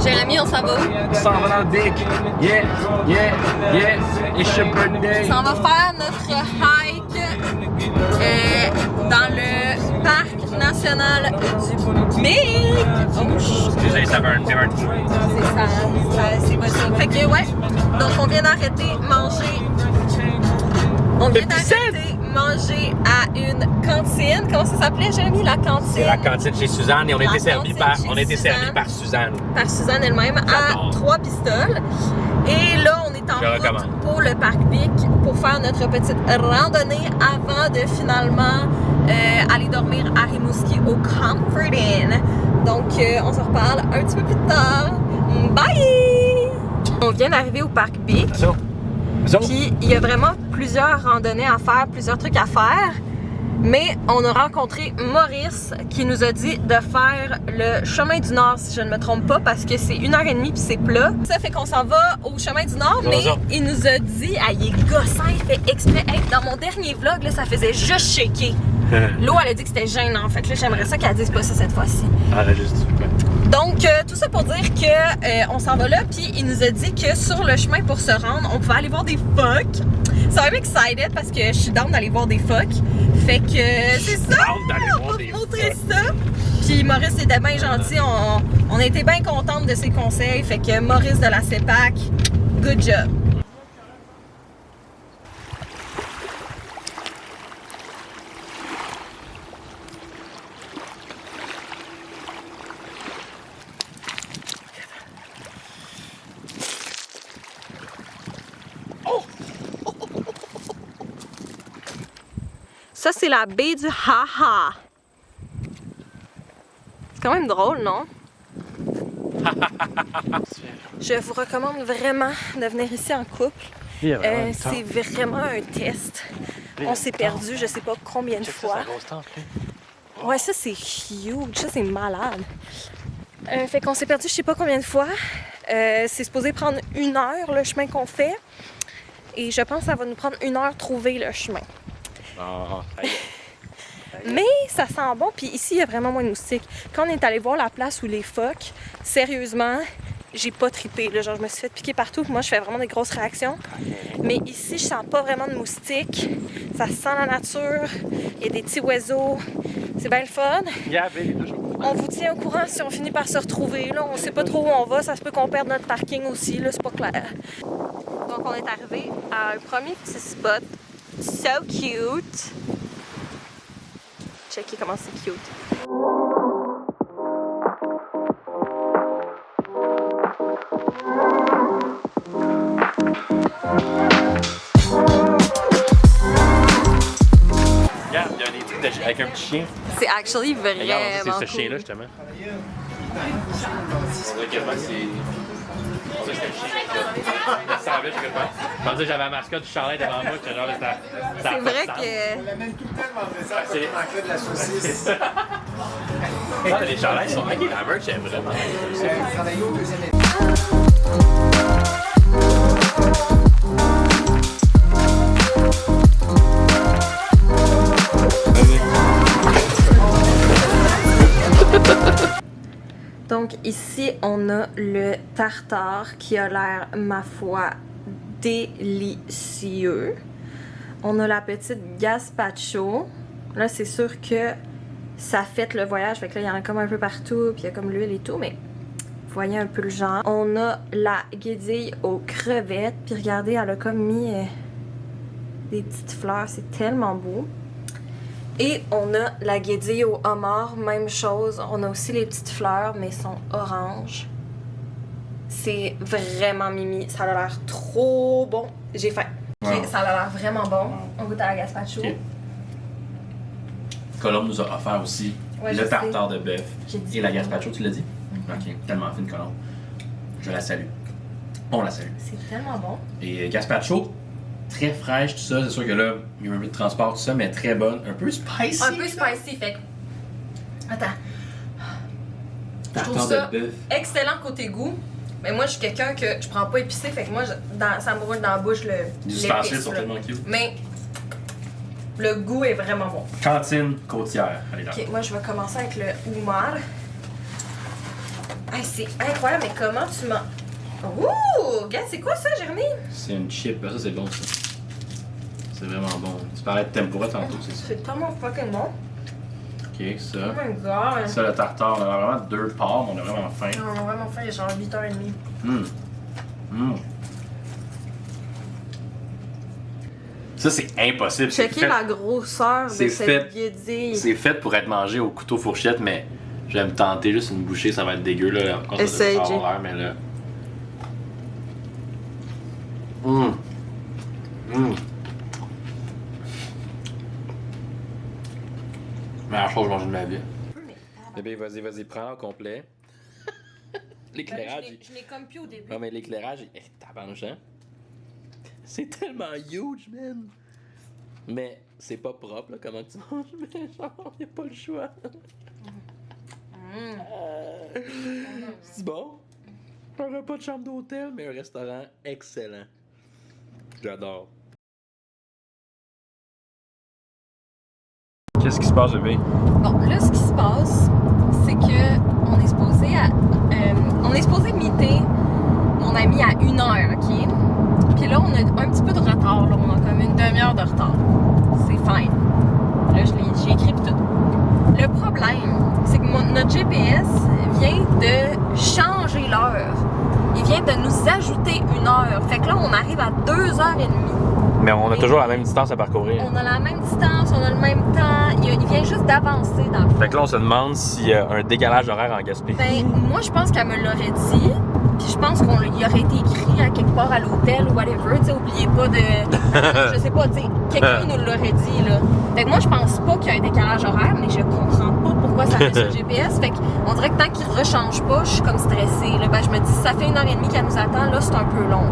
Jérémy, on s'en va où? On s'en va dans le Bic. Yeah, yeah, yeah. It's your birthday. On va faire notre hike dans le parc national du Bic. Oh, Désolé, ça va un c'est possible. Fait que ouais, donc on vient d'arrêter manger. On vient d'arrêter manger à une cantine. Comment ça s'appelait, Jérémy, la cantine? C'est la cantine chez Suzanne et on a été servi par Suzanne. Par Suzanne elle-même à 3 pistoles. Et là, on est en route pour le parc Bic pour faire notre petite randonnée avant de finalement aller dormir à Rimouski au Comfort Inn. Donc, on se reparle un petit peu plus tard. Bye! On vient d'arriver au parc Bic. Puis, il y a vraiment plusieurs randonnées à faire, plusieurs trucs à faire. Mais on a rencontré Maurice qui nous a dit de faire le chemin du Nord, si je ne me trompe pas, parce que c'est 1h30 puis c'est plat. Ça fait qu'on s'en va au chemin du Nord, mais il nous a dit, ah, il est gossant, il fait exprès. Hey, dans mon dernier vlog, là, ça faisait juste shaker. L'eau, elle a dit que c'était gênant. Fait que là, j'aimerais ça qu'elle dise pas ça cette fois-ci. Elle a juste dit. Donc, tout ça pour dire que on s'en va là, puis il nous a dit que sur le chemin pour se rendre, on pouvait aller voir des phoques. So I'm excited parce que je suis down d'aller voir des phoques. Fait que c'est ça! On va vous montrer ça! Puis Maurice était bien gentil, on a été bien contente de ses conseils. Fait que Maurice de la CEPAC, good job! Ça, c'est la baie du Ha-Ha. C'est quand même drôle, non? Je vous recommande vraiment de venir ici en couple. C'est vraiment un test. On s'est perdu, je sais pas combien de fois. Ouais, ça, c'est huge. Ça, c'est malade. Fait qu'on s'est perdu je sais pas combien de fois. C'est supposé prendre 1 heure, le chemin qu'on fait. Et je pense que ça va nous prendre 1 heure trouver le chemin. Mais ça sent bon, puis ici il y a vraiment moins de moustiques. Quand on est allé voir la place où les phoques, sérieusement, j'ai pas trippé. Là, genre je me suis fait piquer partout, moi je fais vraiment des grosses réactions. Mais ici je sens pas vraiment de moustiques, ça sent la nature, il y a des petits oiseaux, c'est bien le fun. On vous tient au courant si on finit par se retrouver. Là, on sait pas trop où on va, ça se peut qu'on perde notre parking aussi, là, c'est pas clair. Donc on est arrivé à un premier petit spot. So cute! Checkez comment c'est cute. Regarde, il y a des trucs avec un petit chien. C'est actually vraiment c'est ce cool. chien-là, justement. C'est vrai quasiment que c'est... Ça, c'était le chien. Ça savait, je comprends. Je pensais que j'avais la mascotte du Charlet devant moi, que genre, c'est vrai que... On l'amène tout le temps devant ça, c'est manquait de la saucisse. Les Charlets sont... Ok, la merch est vraiment... Travailler au 2e étage. Donc ici, on a le tartare qui a l'air, ma foi, délicieux. On a la petite gazpacho. Là, c'est sûr que ça fait le voyage. Fait que là, il y en a comme un peu partout, puis il y a comme l'huile et tout, mais vous voyez un peu le genre. On a la guédille aux crevettes, puis regardez, elle a comme mis des petites fleurs. C'est tellement beau. Et on a la guédille au homard, même chose. On a aussi les petites fleurs, mais sont oranges. C'est vraiment mimi. Ça a l'air trop bon. J'ai faim. Okay, ça a l'air vraiment bon. On goûte à la gazpacho. Okay. Colombe nous a offert aussi le tartare de bœuf et la gazpacho, tu l'as dit? Ok, tellement fine Colombe. Je la salue. On la salue. C'est tellement bon. Et gazpacho, très fraîche, tout ça. C'est sûr que là, il y a un peu de transport, tout ça, mais très bonne. Un peu spicy. Un peu spicy, fait que... Attends. Je trouve ça excellent côté goût. Mais moi, je suis quelqu'un que je prends pas épicé, fait que moi, ça me roule dans la bouche les ustensiles sont tellement cute. Mais le goût est vraiment bon. Cantine côtière. Allez là. Ok, moi, je vais commencer avec le homard. Hey, c'est incroyable, mais comment tu m'as... Ouh! Regarde, c'est quoi ça, Jérémy? C'est une chip, ça c'est bon ça. C'est vraiment bon. Tu parlais de tempura tantôt, c'est ça? C'est tellement fucking bon. Ok, ça. Oh my god. Ça, le tartare, on a vraiment 2 parts, mais on a vraiment faim. Non, on a vraiment faim, il est genre 8h30. Ça, c'est impossible. Checker la grosseur de cette guédille. C'est fait pour être mangé au couteau fourchette, mais je vais me tenter juste une bouchée, ça va être dégueu là. Essaye, Jay. Mais là. Meilleure chose que j'ai mangé de ma vie. Bébé, vas-y, prends au complet. L'éclairage. Je l'ai comme plus au début. Non, mais l'éclairage est tabarnouche, hein? C'est tellement huge, man! Mais c'est pas propre, là, comment tu manges, mais genre, y'a pas le choix. C'est bon? Un repas de chambre d'hôtel, mais un restaurant excellent. J'adore. Qu'est-ce qui se passe, bébé? Bon, là, ce qui se passe, c'est que on est supposé meeter mon ami à 1h, OK? Puis là, on a un petit peu de retard, là. On a comme une demi-heure de retard. C'est fine. Là, j'ai écrit pis tout. Le problème, c'est que notre GPS vient de changer l'heure. Il vient de nous ajouter 1h. Fait que là, on arrive à 2h30. Mais on a toujours la même distance à parcourir. On a la même distance, on a le même temps. Il vient juste d'avancer dans le fond. Fait que là, on se demande s'il y a un décalage horaire en Gaspésie. Ben, moi, je pense qu'elle me l'aurait dit. Puis je pense qu'il aurait été écrit à quelque part à l'hôtel ou whatever. Tu sais, oubliez pas de... je sais pas, tu sais, quelqu'un nous l'aurait dit, là. Fait que moi, je pense pas qu'il y a un décalage horaire, mais je comprends pas pourquoi ça fait sur le GPS. Fait qu'on dirait que tant qu'il rechange pas, je suis comme stressée, là. Ben, je me dis, si ça fait 1h30 qu'elle nous attend, là, c'est un peu long.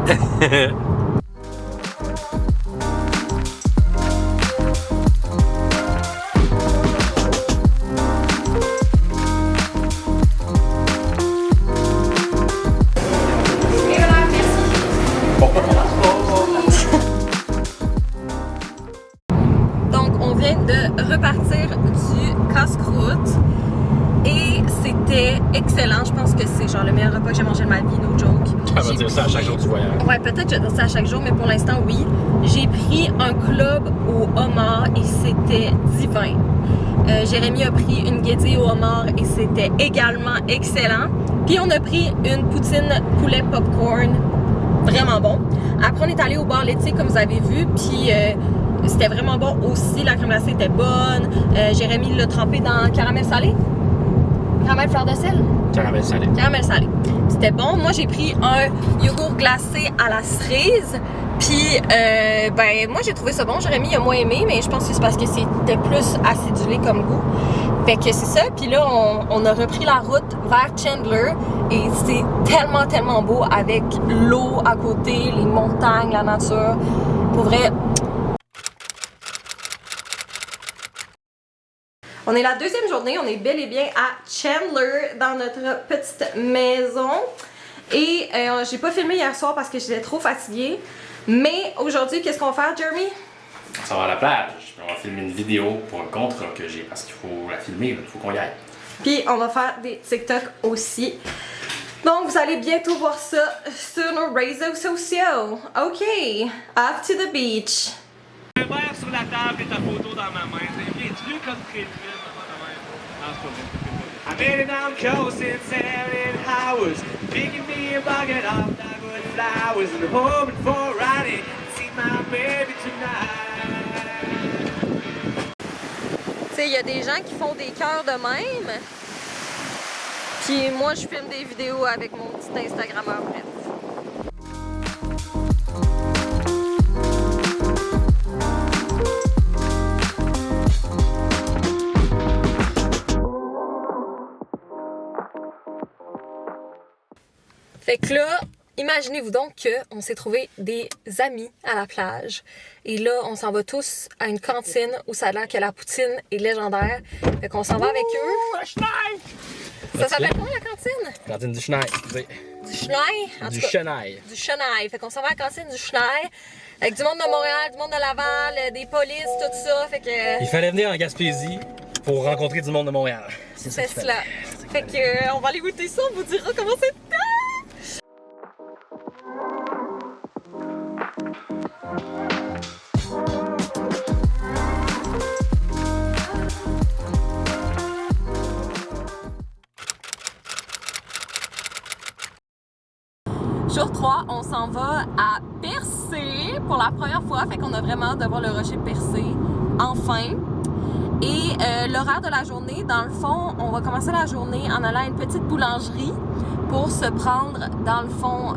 Repartir du casse-croûte et c'était excellent. Je pense que c'est genre le meilleur repas que j'ai mangé de ma vie, no joke. Tu vas dire ça à chaque jour du voyage. Ouais, peut-être que je vais dire ça à chaque jour, mais pour l'instant, oui. J'ai pris un club au homard et c'était divin. Jérémy a pris une guédille au homard et c'était également excellent. Puis on a pris une poutine poulet popcorn, vraiment bon. Après, on est allé au bar laitier, comme vous avez vu, puis... c'était vraiment bon aussi, la crème glacée était bonne. Jérémy l'a trempé dans caramel salé. Caramel fleur de sel. Caramel salé. Caramel salé. C'était bon. Moi, j'ai pris un yogourt glacé à la cerise. Puis, ben, moi, j'ai trouvé ça bon. Jérémy a moins aimé, mais je pense que c'est parce que c'était plus acidulé comme goût. Fait que c'est ça. Puis là, on a repris la route vers Chandler. Et c'est tellement, tellement beau avec l'eau à côté, les montagnes, la nature. Pour vrai... On est la deuxième journée, on est bel et bien à Chandler, dans notre petite maison. Et j'ai pas filmé hier soir parce que j'étais trop fatiguée. Mais aujourd'hui, qu'est-ce qu'on va faire, Jeremy? On s'en va à la plage. On va filmer une vidéo pour un contrat que j'ai parce qu'il faut la filmer, il faut qu'on y aille. Puis on va faire des TikTok aussi. Donc vous allez bientôt voir ça sur nos réseaux sociaux. OK, off to the beach. Un verre sur la table et ta photo dans ma main. C'est vieux comme prévu. I made it down coast in 7 hours. Picking me a bucket of dogwood flowers and hoping for a ride. See my baby tonight. Tu sais, il y a des gens qui font des cœurs de même. Puis moi, je filme des vidéos avec mon petit Instagrammeur prête. Fait que là, imaginez-vous donc qu'on s'est trouvé des amis à la plage. Et là, on s'en va tous à une cantine où ça a l'air que la poutine est légendaire. Fait qu'on s'en va avec eux. La Chenaille! Ça s'appelle comment la cantine? Cantine du Chenaille. Du Chenaille? Du Chenaille. Du Chenaille. Fait qu'on s'en va à la cantine du Chenaille. Avec du monde de Montréal, du monde de Laval, des polices, tout ça. Fait que... Il fallait venir en Gaspésie pour rencontrer du monde de Montréal. C'est cela. Fait que on va aller goûter ça, on vous dira comment c'était! Jour 3, on s'en va à Percé pour la première fois, fait qu'on a vraiment hâte de voir le rocher Percé, enfin. Et l'horaire de la journée, dans le fond, on va commencer la journée en allant à une petite boulangerie pour se prendre, dans le fond,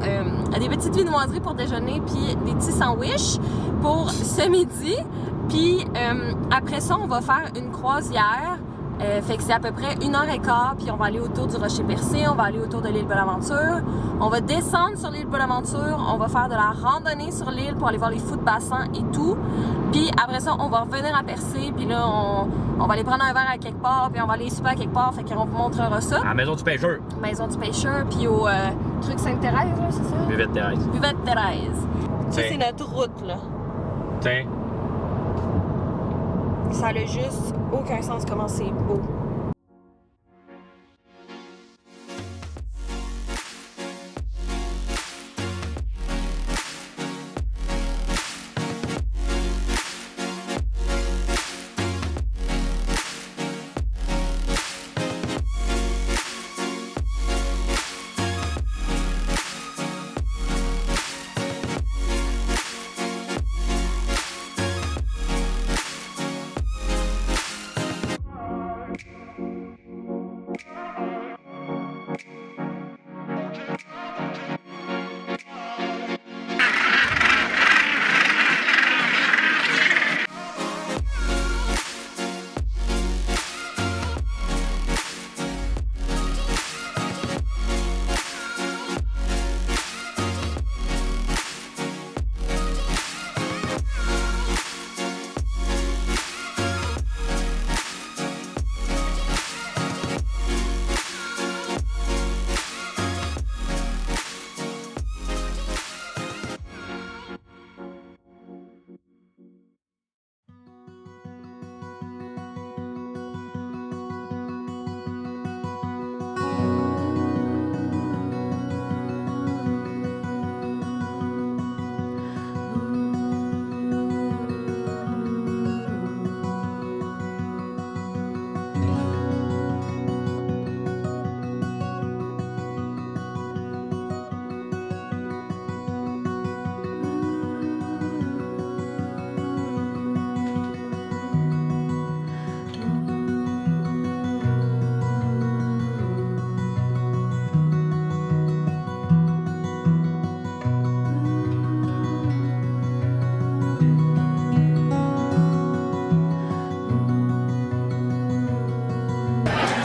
des petites viennoiseries pour déjeuner, puis des petits sandwichs pour ce midi. Puis après ça, on va faire une croisière. Fait que c'est à peu près 1h15, puis on va aller autour du rocher Percé, on va aller autour de l'île Bonaventure, on va descendre sur l'île Bonaventure, on va faire de la randonnée sur l'île pour aller voir les fous de bassin et tout. Puis après ça, on va revenir à Percé, puis là, on va aller prendre un verre à quelque part, puis on va aller souper à quelque part, fait qu'on vous montrera ça. À la maison du pêcheur. Maison du pêcheur, puis au truc Sainte-Thérèse, là, c'est ça? Buvette Thérèse. Buvette Thérèse. Ça, c'est notre route, là. Tiens. Ça n'a juste aucun sens comment c'est beau.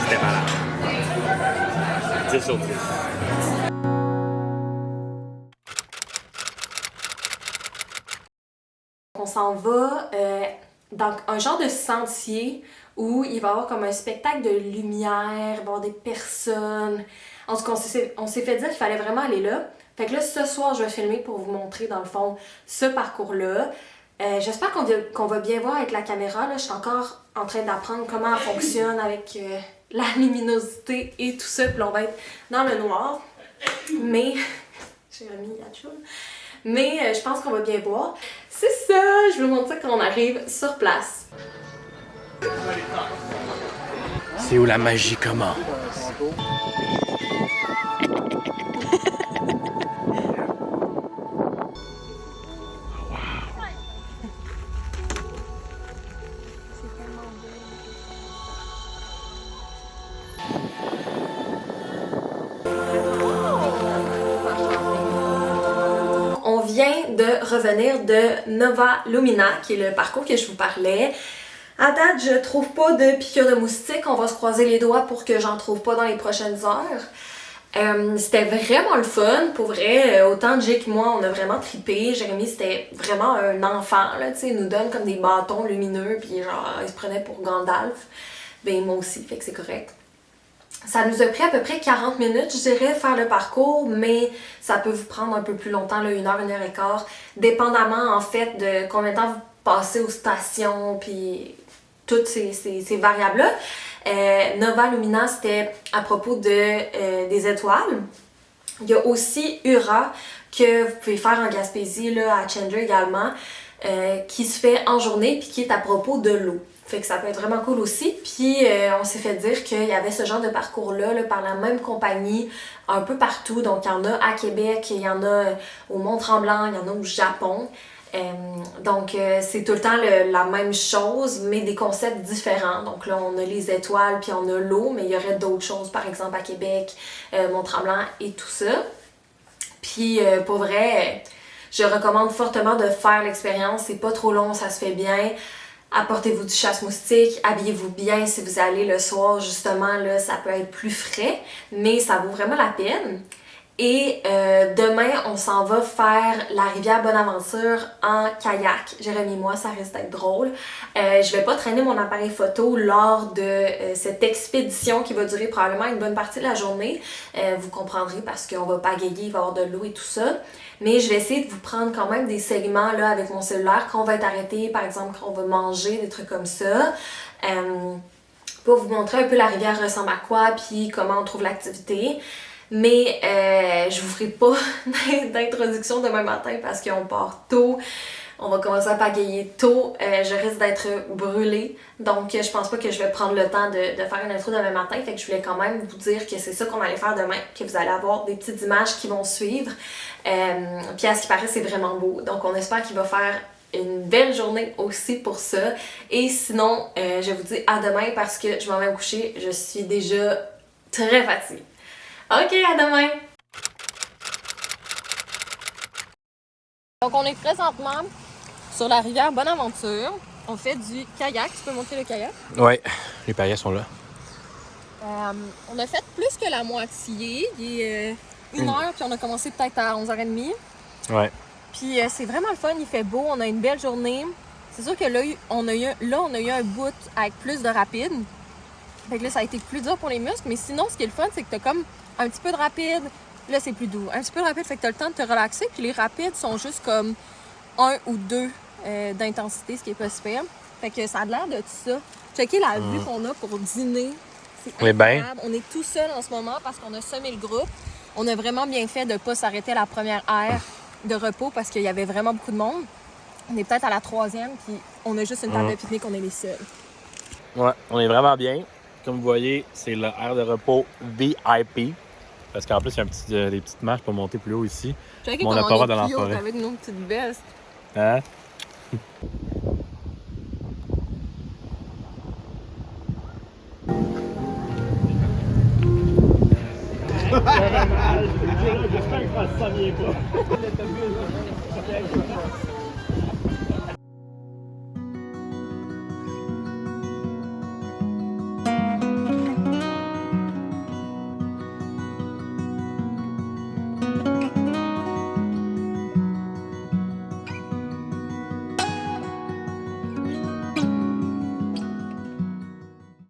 C'était malade. 10 sur 10. On s'en va dans un genre de sentier où il va y avoir comme un spectacle de lumière, il va y avoir des personnes. En tout cas, on s'est fait dire qu'il fallait vraiment aller là. Fait que là, ce soir, je vais filmer pour vous montrer, dans le fond, ce parcours-là. J'espère qu'on va bien voir avec la caméra. Là, je suis encore en train d'apprendre comment elle fonctionne avec la luminosité et tout ça. Puis là, on va être dans le noir. Mais... j'ai remis la choule. Mais je pense qu'on va bien voir. C'est ça! Je vous montre ça quand on arrive sur place. C'est où la magie commence. On vient de revenir de Nova Lumina, qui est le parcours que je vous parlais. À date, je trouve pas de piqûre de moustique. On va se croiser les doigts pour que j'en trouve pas dans les prochaines heures. C'était vraiment le fun, pour vrai. Autant Jake que moi, on a vraiment trippé. Jérémy, c'était vraiment un enfant, là, tu sais. Il nous donne comme des bâtons lumineux, puis genre, il se prenait pour Gandalf. Ben, moi aussi, fait que c'est correct. Ça nous a pris à peu près 40 minutes, je dirais, faire le parcours, mais ça peut vous prendre un peu plus longtemps, là, 1 heure, 1 heure et quart, dépendamment, en fait, de combien de temps vous passez aux stations, puis toutes ces variables-là. Nova Lumina, c'était à propos des étoiles. Il y a aussi Ura, que vous pouvez faire en Gaspésie, là, à Chandler également, qui se fait en journée puis qui est à propos de l'eau. Fait que ça peut être vraiment cool aussi. Puis on s'est fait dire qu'il y avait ce genre de parcours-là là, par la même compagnie un peu partout. Donc il y en a à Québec, il y en a au Mont-Tremblant, il y en a au Japon. Donc c'est tout le temps la même chose, mais des concepts différents. Donc là, on a les étoiles puis on a l'eau, mais il y aurait d'autres choses, par exemple à Québec, Mont-Tremblant et tout ça. Puis pour vrai, je recommande fortement de faire l'expérience. C'est pas trop long, ça se fait bien. Apportez-vous du chasse-moustique, habillez-vous bien si vous allez le soir, justement, là, ça peut être plus frais, mais ça vaut vraiment la peine. Et demain, on s'en va faire la rivière Bonaventure en kayak. Jérémy et moi, ça risque d'être drôle. Je vais pas traîner mon appareil photo lors de cette expédition qui va durer probablement une bonne partie de la journée. Vous comprendrez parce qu'on va pagayer, il va y avoir de l'eau et tout ça. Mais je vais essayer de vous prendre quand même des segments là, avec mon cellulaire quand on va être arrêté, par exemple quand on va manger, des trucs comme ça. Pour vous montrer un peu la rivière ressemble à quoi, puis comment on trouve l'activité. Mais je vous ferai pas d'introduction demain matin parce qu'on part tôt. On va commencer à pagayer tôt. Je risque d'être brûlée. Donc je pense pas que je vais prendre le temps de faire une intro demain matin. Fait que je voulais quand même vous dire que c'est ça qu'on allait faire demain. Que vous allez avoir des petites images qui vont suivre. Puis à ce qui paraît, c'est vraiment beau. Donc on espère qu'il va faire une belle journée aussi pour ça. Et sinon, je vous dis à demain parce que je m'en vais me coucher. Je suis déjà très fatiguée. Ok, à demain! Donc on est présentement sur la rivière Bonaventure. On fait du kayak. Tu peux montrer le kayak? Ouais, les parias sont là. On a fait plus que la moitié. Il est 1h, puis on a commencé peut-être à 11h30. Ouais. Puis c'est vraiment le fun, il fait beau, on a une belle journée. C'est sûr que là, on a eu un bout avec plus de rapide. Fait que là, ça a été plus dur pour les muscles. Mais sinon, ce qui est le fun, c'est que t'as comme un petit peu de rapide. Là, c'est plus doux. Un petit peu de rapide, fait que t'as le temps de te relaxer. Puis les rapides sont juste comme 1 ou 2 d'intensité, ce qui est pas super. Fait que ça a l'air de tout ça. Checker la vue qu'on a pour dîner. C'est incroyable. On est tout seul en ce moment parce qu'on a semé le groupe. On a vraiment bien fait de ne pas s'arrêter à la première aire de repos parce qu'il y avait vraiment beaucoup de monde. On est peut-être à la 3e, puis on a juste une table de pique-nique, on est les seuls. Ouais, on est vraiment bien. Comme vous voyez, c'est l'aire de repos VIP. Parce qu'en plus, il y a des petites marches pour monter plus haut ici. Mais on n'a pas le droit dans la forêt. Avec nos petites vestes. Hein? J'espère que ça vient pas.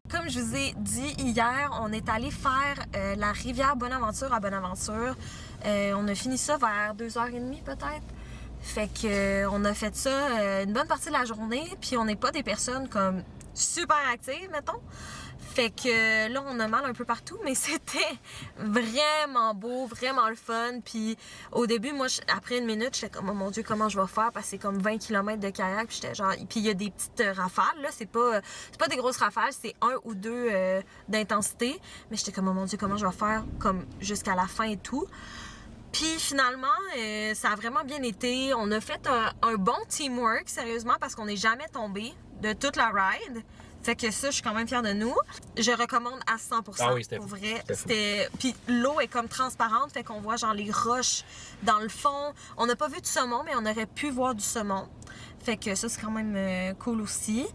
Comme je vous ai dit hier, on est allé faire la rivière Bonaventure à Bonaventure. On a fini ça vers 2h30 peut-être. Fait que on a fait ça une bonne partie de la journée. Puis on n'est pas des personnes comme super actives, mettons. Fait que là, on a mal un peu partout, mais c'était vraiment beau, vraiment le fun. Puis au début, moi, après une minute, j'étais comme, oh mon Dieu, comment je vais faire? Parce que c'est comme 20 km de kayak. Puis j'étais genre, puis il y a des petites rafales, là. C'est pas des grosses rafales, c'est 1 ou 2 d'intensité. Mais j'étais comme, oh mon Dieu, comment je vais faire? Comme jusqu'à la fin et tout. Puis finalement, ça a vraiment bien été. On a fait un bon teamwork, sérieusement, parce qu'on n'est jamais tombé de toute la ride. Fait que ça, je suis quand même fière de nous. Je recommande à 100%. Ah oui, c'était pour vrai. Puis l'eau est comme transparente, fait qu'on voit genre les roches dans le fond. On n'a pas vu du saumon, mais on aurait pu voir du saumon. Fait que ça, c'est quand même cool aussi.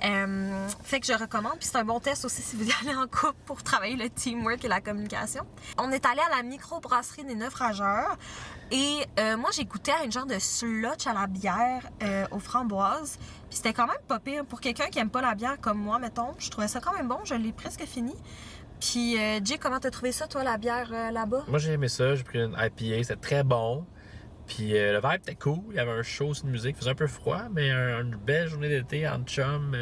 Fait que je recommande. Puis c'est un bon test aussi si vous y allez en couple pour travailler le teamwork et la communication. On est allé à la microbrasserie des Naufrageurs. Et moi, j'ai goûté à une genre de slotch à la bière aux framboises. Puis c'était quand même pas pire. Pour quelqu'un qui aime pas la bière comme moi, mettons, je trouvais ça quand même bon. Je l'ai presque fini. Puis, Jay, comment t'as trouvé ça, toi, la bière là-bas? Moi, j'ai aimé ça. J'ai pris une IPA. C'était très bon. Puis le vibe était cool. Il y avait un show, une musique. Il faisait un peu froid, mais une belle journée d'été en chum,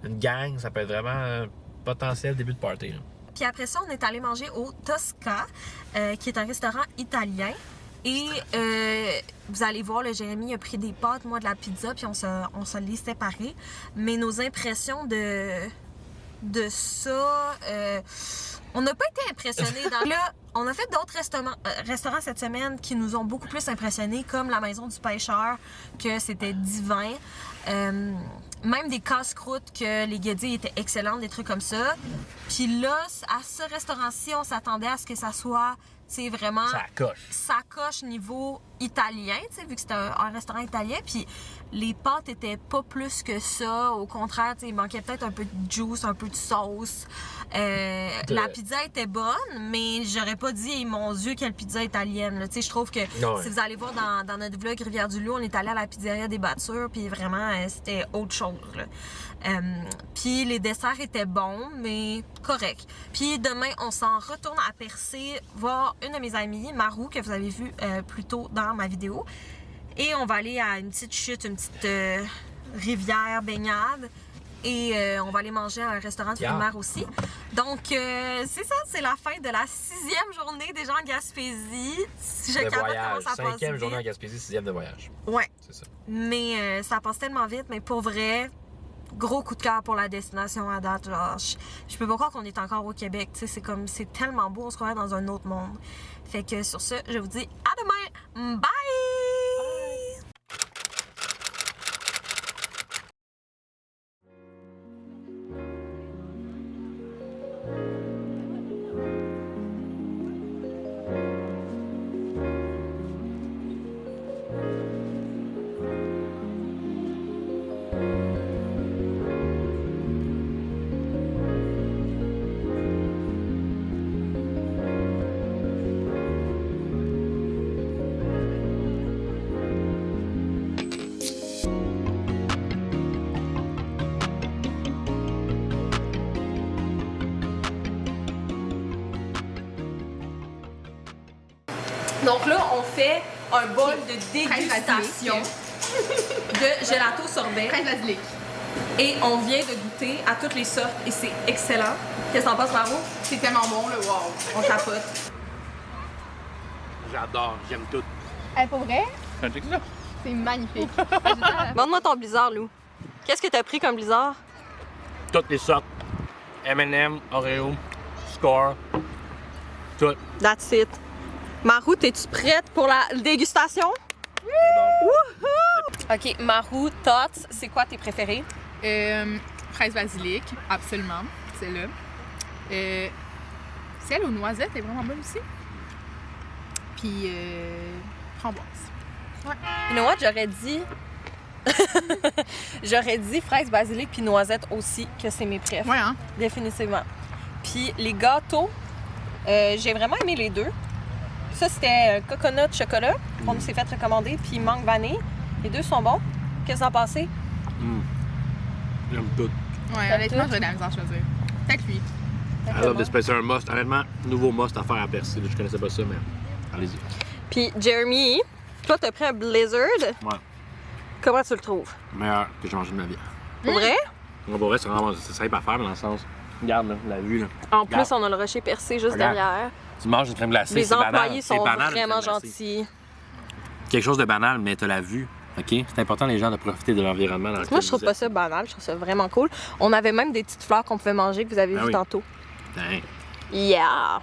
une gang. Ça peut être vraiment potentiel début de party. Là. Puis après ça, on est allé manger au Tosca, qui est un restaurant italien. Et vous allez voir, le Jérémy a pris des pâtes, moi de la pizza, puis on se les séparés. Mais nos impressions de ça, on n'a pas été impressionnés. Là, on a fait d'autres restaurants cette semaine qui nous ont beaucoup plus impressionnés, comme la Maison du Pêcheur, que c'était divin. Même des casse-croûtes, que les guédilles étaient excellentes, des trucs comme ça. Puis là, à ce restaurant-ci, on s'attendait à ce que ça soit, tu sais, vraiment... Ça coche niveau italien, tu sais, vu que c'était un restaurant italien. Puis les pâtes étaient pas plus que ça. Au contraire, tu sais, il manquait peut-être un peu de juice, un peu de sauce. La pizza était bonne, mais j'aurais pas dit, mon Dieu, quelle pizza italienne. Tu sais, je trouve que si vous allez voir dans notre vlog Rivière-du-Loup, on est allé à la pizzeria des Battures, puis vraiment, c'était autre chose. Puis les desserts étaient bons, mais corrects. Puis demain, on s'en retourne à Percé, voir une de mes amies, Marou, que vous avez vu plus tôt dans ma vidéo. Et on va aller à une petite chute, une petite rivière baignade. Et on va aller manger à un restaurant de fruits de mer aussi. Donc, c'est ça, c'est la fin de la 6e journée déjà en Gaspésie. Si je capote comment ça passe 5e journée en Gaspésie, 6e de voyage. Ouais. C'est ça. Mais ça passe tellement vite, mais pour vrai, gros coup de cœur pour la destination à date. Genre, je peux pas croire qu'on est encore au Québec. Tu sais, c'est tellement beau, on se croirait dans un autre monde. Fait que sur ce, je vous dis à demain. Bye! Donc là, on fait un bol de dégustation de gelato sorbet. Et on vient de goûter à toutes les sortes et c'est excellent. Qu'est-ce que t'en penses, Maro? C'est tellement bon, là, wow! On capote. J'adore, j'aime tout. Pour vrai? C'est magnifique. Montre-moi ton blizzard, Lou. Qu'est-ce que t'as pris comme blizzard? Toutes les sortes. M&M, Oreo, Score, tout. That's it. Marou, t'es-tu prête pour la dégustation? Oui! Wouhou! OK, Marou, Tots, c'est quoi tes préférés? Fraise basilic, absolument, celle-là. Celle aux noisettes est vraiment bonne aussi. Puis framboise. Ouais. You know what, j'aurais dit fraise basilic puis noisette aussi, que c'est mes préférés. Ouais, hein? Définitivement. Puis les gâteaux, j'ai vraiment aimé les deux. Ça, c'était coconut chocolat qu'on s'est fait recommander, puis mangue vanille. Les deux sont bons. Qu'est-ce que t'en penses? J'aime tout. Ouais, honnêtement, j'aurais de la misère à choisir. Peut-être lui. I love this place. C'est un must. Honnêtement, nouveau must à faire à Percé. Je connaissais pas ça, mais allez-y. Puis Jeremy, toi, t'as pris un Blizzard. Ouais. Comment tu le trouves? Meilleur que j'ai mangé de ma vie. Pour vrai? Pour vrai, c'est vraiment simple à faire, mais dans le sens. Regarde, là, la vue. Là. En Regarde. plus, on a le rocher percé juste derrière. Tu manges une crème glacée, Les c'est banal. employés sont banal, vraiment gentils. Quelque chose de banal, mais t'as la vue. OK? C'est important, les gens, de profiter de l'environnement dans lequel Moi, je trouve pas ça banal. Je trouve ça vraiment cool. On avait même des petites fleurs qu'on pouvait manger que vous avez vues tantôt. Dang. Yeah!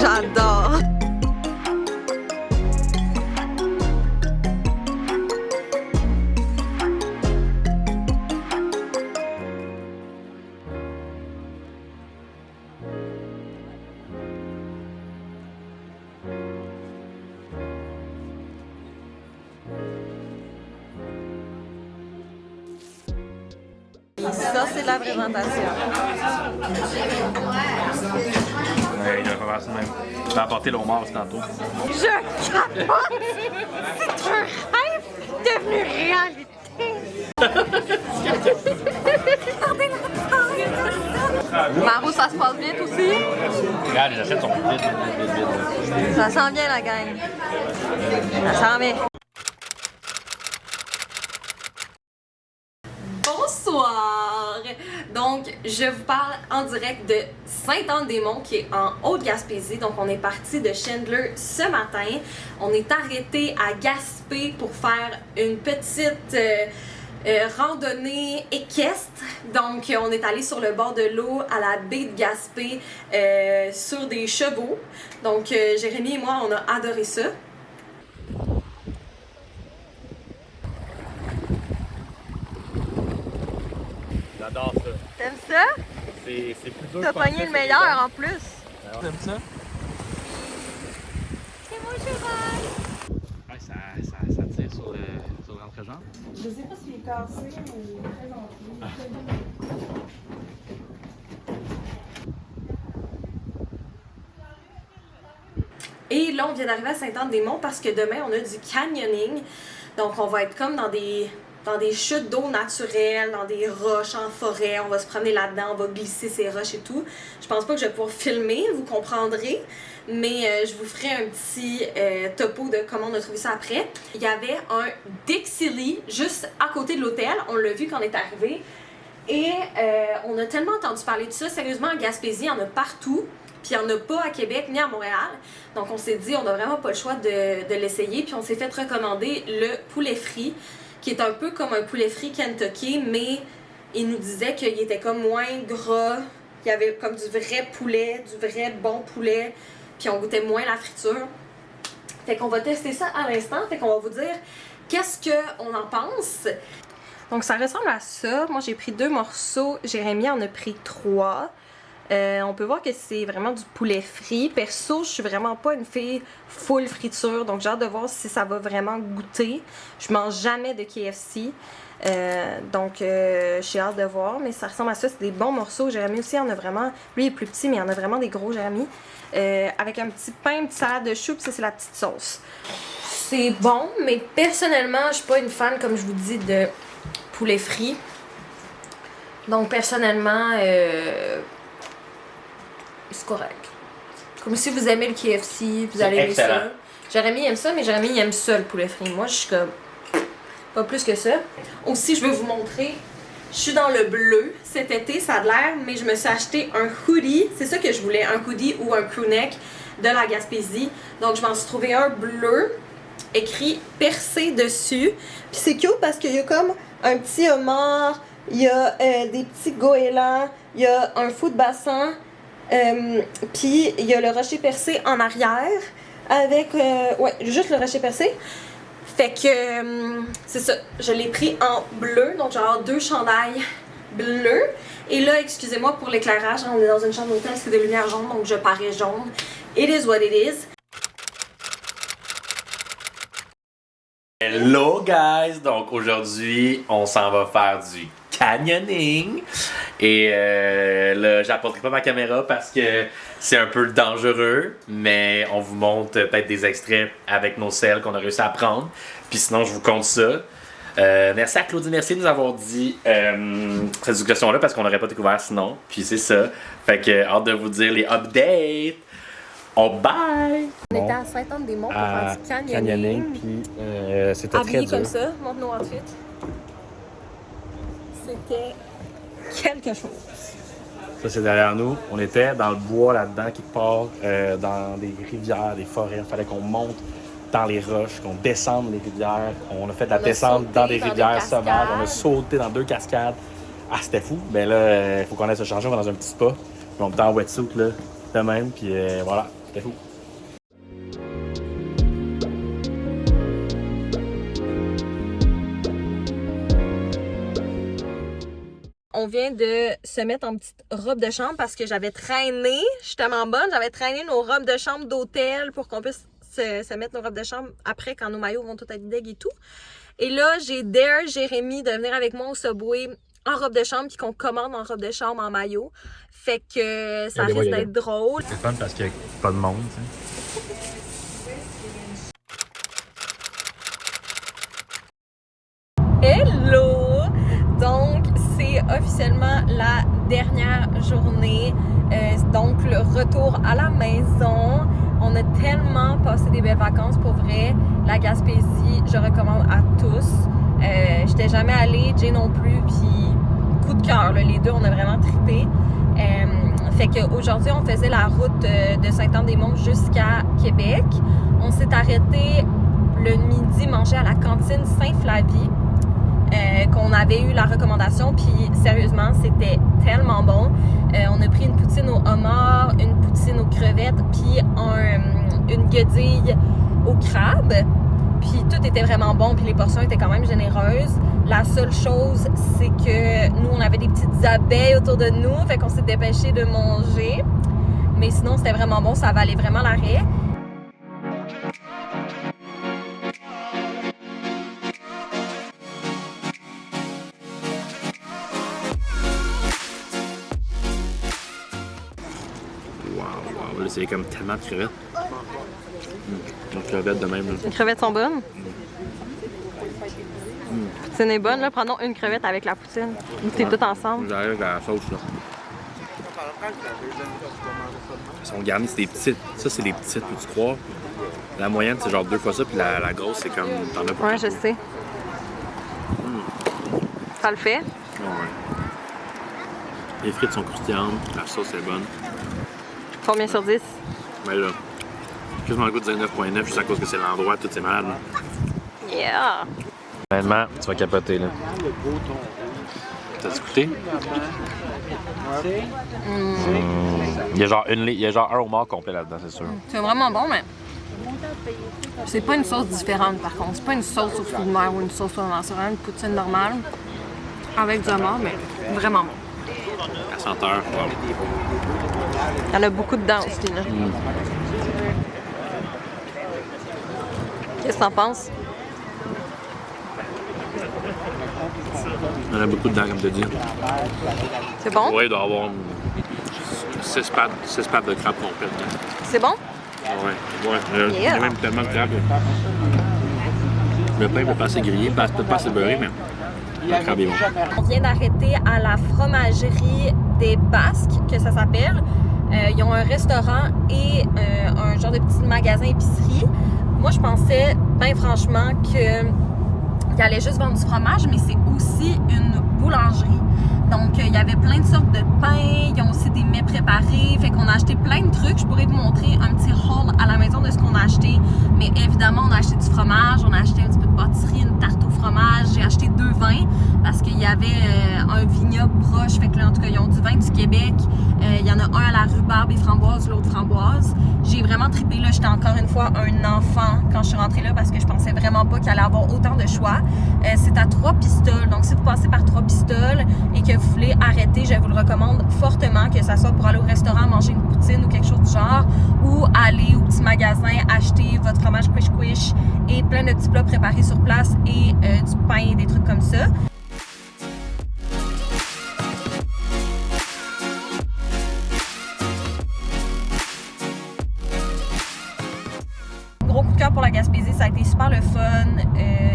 J'adore! Ça, c'est de la présentation. Ouais, il va faire ça même. Je vais apporter le homard tantôt. Je capote! C'est un rêve devenu réalité. Maro, ça se passe vite aussi. Regarde, les assiettes sont vite. Ça sent bien la gang. Ça sent bien. Bonsoir! Donc, je vous parle en direct de Sainte-Anne-des-Monts qui est en Haute-Gaspésie. Donc, on est parti de Chandler ce matin. On est arrêté à Gaspé pour faire une petite randonnée équestre. Donc, on est allé sur le bord de l'eau à la baie de Gaspé sur des chevaux. Donc, Jérémy et moi, on a adoré ça. J'adore ça. T'aimes ça? C'est plus dur. T'as pogné le meilleur en plus. T'aimes ça? C'est mon cheval! Ouais, ça tire sur l'entrejambe. Je sais pas s'il est cassé, mais il est très gentil. Et là, on vient d'arriver à Sainte-Anne-des-Monts parce que demain, on a du canyoning. Donc, on va être comme dans des chutes d'eau naturelles, dans des roches en forêt. On va se promener là-dedans, on va glisser ces roches et tout. Je pense pas que je vais pouvoir filmer, vous comprendrez. Mais je vous ferai un petit topo de comment on a trouvé ça après. Il y avait un Dixie juste à côté de l'hôtel. On l'a vu quand on est arrivé. Et on a tellement entendu parler de ça. Sérieusement, en Gaspésie, il y en a partout. Puis il n'y en a pas à Québec ni à Montréal. Donc on s'est dit, on n'a vraiment pas le choix de l'essayer. Puis on s'est fait recommander le poulet frit, qui est un peu comme un poulet frit Kentucky, mais il nous disait qu'il était comme moins gras. Il y avait comme du vrai poulet, du vrai bon poulet. Puis on goûtait moins la friture. Fait qu'on va tester ça à l'instant. Fait qu'on va vous dire qu'est-ce qu'on en pense. Donc ça ressemble à ça. Moi j'ai pris 2 morceaux. Jérémy en a pris 3. On peut voir que c'est vraiment du poulet frit. Perso, je suis vraiment pas une fille full friture, donc j'ai hâte de voir si ça va vraiment goûter. Je mange jamais de KFC, donc j'ai hâte de voir, mais ça ressemble à ça. C'est des bons morceaux. Jérémy aussi en a vraiment, lui il est plus petit, mais il en a vraiment des gros, Jérémy. Avec un petit pain, une petite salade de choux, puis ça c'est la petite sauce. C'est bon, mais personnellement, je suis pas une fan, comme je vous dis, de poulet frit. Donc personnellement, c'est correct. Comme si vous aimez le KFC, vous allez aimer ça. Jérémy aime ça, mais Jérémy il aime ça le poulet frit. Moi je suis comme pas plus que ça. Aussi je vais vous montrer, je suis dans le bleu cet été, ça a de l'air, mais je me suis acheté un hoodie. C'est ça que je voulais, un hoodie ou un crewneck de la Gaspésie. Donc je m'en suis trouvé un bleu, écrit percé dessus. Puis c'est cute parce qu'il y a comme un petit homard, il y a des petits goélands, il y a un fou de bassin. Puis il y a le rocher percé en arrière avec ouais, juste le rocher percé. Fait que c'est ça, je l'ai pris en bleu, donc genre 2 chandails bleus. Et là, excusez-moi pour l'éclairage, on est dans une chambre d'hôtel, c'est de lumière jaune, donc je parais jaune. It is what it is. Hello guys! Donc aujourd'hui, on s'en va faire du canyoning. Et là, j'apporterai pas ma caméra parce que c'est un peu dangereux, mais on vous montre peut-être des extraits avec nos selles qu'on a réussi à prendre. Puis sinon, je vous compte ça. Merci à Claudie Mercier de nous avoir dit cette éducation-là parce qu'on n'aurait pas découvert sinon. Puis c'est ça. Fait que hâte de vous dire les updates. Oh bye! On était à Sainte-Anne-des-Monts pour faire du canyoning. Puis c'était très habillés dur. comme ça, montre nos outfits. C'était quelque chose. Ça, c'est derrière nous. On était dans le bois là-dedans, qui part dans des rivières, des forêts. Il fallait qu'on monte dans les roches, qu'on descende les rivières. On a fait de la descente dans des rivières sauvages. On a sauté dans 2 cascades. Ah, c'était fou. Ben là, il faut qu'on aille se changer. On va dans un petit spa. Puis on était en wetsuit, là, de même. Puis voilà, c'était fou. On vient de se mettre en petite robe de chambre parce que j'avais traîné, je suis tellement bonne, j'avais traîné nos robes de chambre d'hôtel pour qu'on puisse se mettre nos robes de chambre après quand nos maillots vont tout être deg et tout. Et là, j'ai dare Jérémy de venir avec moi au Subway en robe de chambre puis qu'on commande en robe de chambre en maillot. Fait que ça risque d'être drôle. C'est fun parce qu'il n'y a pas de monde, tu sais. officiellement la dernière journée. Donc, le retour à la maison. On a tellement passé des belles vacances, pour vrai. La Gaspésie, je recommande à tous. J'étais jamais allée, Jay non plus, puis coup de cœur, les deux, on a vraiment trippé. Fait qu'aujourd'hui, on faisait la route de Saint-Anne-des-Monts jusqu'à Québec. On s'est arrêté le midi manger à la cantine Saint-Flavie, qu'on avait eu la recommandation, puis sérieusement, c'était tellement bon. On a pris une poutine au homard, une poutine aux crevettes, puis une guedille au crabe. Puis tout était vraiment bon, puis les portions étaient quand même généreuses. La seule chose, c'est que nous, on avait des petites abeilles autour de nous, fait qu'on s'est dépêché de manger. Mais sinon, c'était vraiment bon, ça valait vraiment l'arrêt. Wow, là, c'est comme tellement de crevettes. Une crevette de même. Là. Les crevettes sont bonnes? Poutine est bonne, là. Prenons une crevette avec la poutine. C'est tout ensemble. J'arrive avec la sauce, là. Ils sont garnis, c'est des petites. Ça, c'est des petites, peux-tu croire? La moyenne, c'est genre 2 fois ça, puis la grosse, c'est comme... T'en as pour Ouais, je sais. Ça le fait? Ouais. Les frites sont croustillantes, la sauce est bonne. Combien sur 10? Mais là, quasiment le goût de dire 9.9 juste à cause que c'est l'endroit, tout c'est malade. Là. Yeah! Honnêtement, tu vas capoter, là. T'as-tu goûté? Il y a genre un homard complet là-dedans, c'est sûr. C'est vraiment bon, mais c'est pas une sauce différente, par contre. C'est pas une sauce aux fruits de mer ou une sauce au homard. C'est vraiment une poutine normale avec du homard, mais vraiment bon. La senteur, wow. Il y en a beaucoup dedans aussi, là. Qu'est-ce que t'en penses? Il y en a beaucoup dedans, comme tu dis. C'est bon? Oui, il doit y avoir 6 pattes de crabe complètes. C'est bon? Ouais. Il y a même tellement de crabe. Le pain peut passer grillé, peut pas assez beurré, mais le crabe est bon. On vient d'arrêter à la fromagerie des Basques, que ça s'appelle. Ils ont un restaurant et un genre de petit magasin épicerie. Moi, je pensais, ben franchement, qu'ils allaient juste vendre du fromage, mais c'est aussi une boulangerie. Donc, il y avait plein de sortes de pains, ils ont aussi des mets préparés. Fait qu'on a acheté plein de trucs. Je pourrais vous montrer un petit haul à la maison de ce qu'on a acheté. Mais évidemment, on a acheté du fromage, on a acheté un petit peu de pâtisserie, une tarte au fromage. J'ai acheté 2 vins parce qu'il y avait un vignoble proche. Fait que là, en tout cas, ils ont du vin du Québec. Il y en a un à la rhubarbe et framboise, l'autre framboise. J'ai vraiment trippé, là. J'étais encore une fois un enfant quand je suis rentrée là parce que je pensais vraiment pas qu'il allait avoir autant de choix. C'est à 3 pistoles. Donc, si vous passez par 3 pistoles et que vous voulez arrêter, je vous le recommande fortement, que ce soit pour aller au restaurant manger une poutine ou quelque chose du genre, ou aller au petit magasin acheter votre fromage quiche et plein de petits plats préparés sur place et du pain, des trucs comme ça. Gros coup de cœur pour la Gaspésie, ça a été super le fun.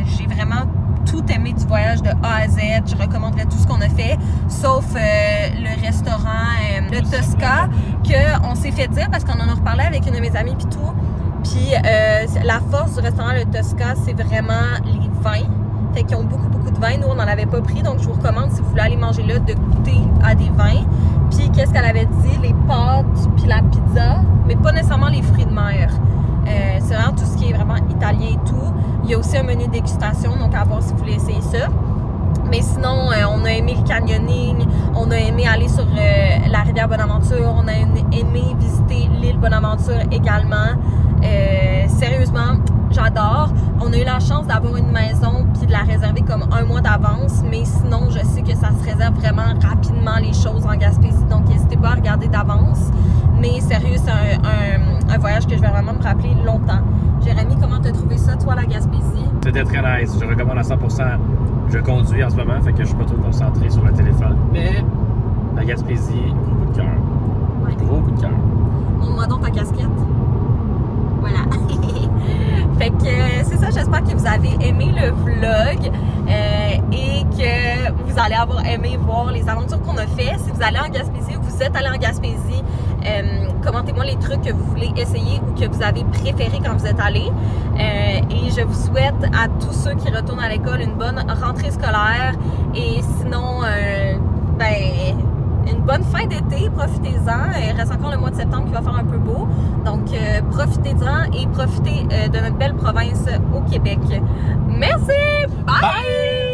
J'ai vraiment tout aimé du voyage de A à Z. Je recommanderais tout ce qu'on a fait, sauf le restaurant, le Tosca, qu'on s'est fait dire parce qu'on en a reparlé avec une de mes amies puis tout. Puis la force du restaurant le Tosca, c'est vraiment les vins. Fait qu'ils ont beaucoup de vins. Nous, on n'en avait pas pris, donc je vous recommande, si vous voulez aller manger là, de goûter à des vins. Puis qu'est-ce qu'elle avait dit? Les pâtes, puis la pizza, mais pas nécessairement les fruits de mer. C'est vraiment tout ce qui est vraiment italien et tout. Il y a aussi un menu dégustation, donc à voir si vous voulez essayer ça. Mais sinon, on a aimé le canyoning, on a aimé aller sur la rivière Bonaventure, on a aimé visiter l'île Bonaventure également. Sérieusement, j'adore. On a eu la chance d'avoir une maison puis de la réserver comme 1 mois d'avance, mais sinon, je sais que ça se réserve vraiment rapidement les choses en Gaspésie, donc n'hésitez pas à regarder d'avance. Mais sérieux, c'est un voyage que je vais vraiment me rappeler longtemps. Jérémy, comment t'as trouvé ça, toi, la Gaspésie? C'était très nice. Je recommande à 100%. Je conduis en ce moment, fait que je suis pas trop concentré sur le téléphone. Mais la Gaspésie, gros coup de cœur. Ouais. Gros coup de cœur. Montre-moi donc ta casquette. Voilà. Fait que c'est ça, j'espère que vous avez aimé le vlog et que vous vous allez avoir aimé voir les aventures qu'on a fait. Si vous allez en Gaspésie ou que vous êtes allé en Gaspésie, commentez-moi les trucs que vous voulez essayer ou que vous avez préféré quand vous êtes allé. Et je vous souhaite à tous ceux qui retournent à l'école une bonne rentrée scolaire. Et sinon, une bonne fin d'été, profitez-en. Il reste encore le mois de septembre qui va faire un peu beau. Donc, profitez-en et profitez de notre belle province au Québec. Merci! Bye!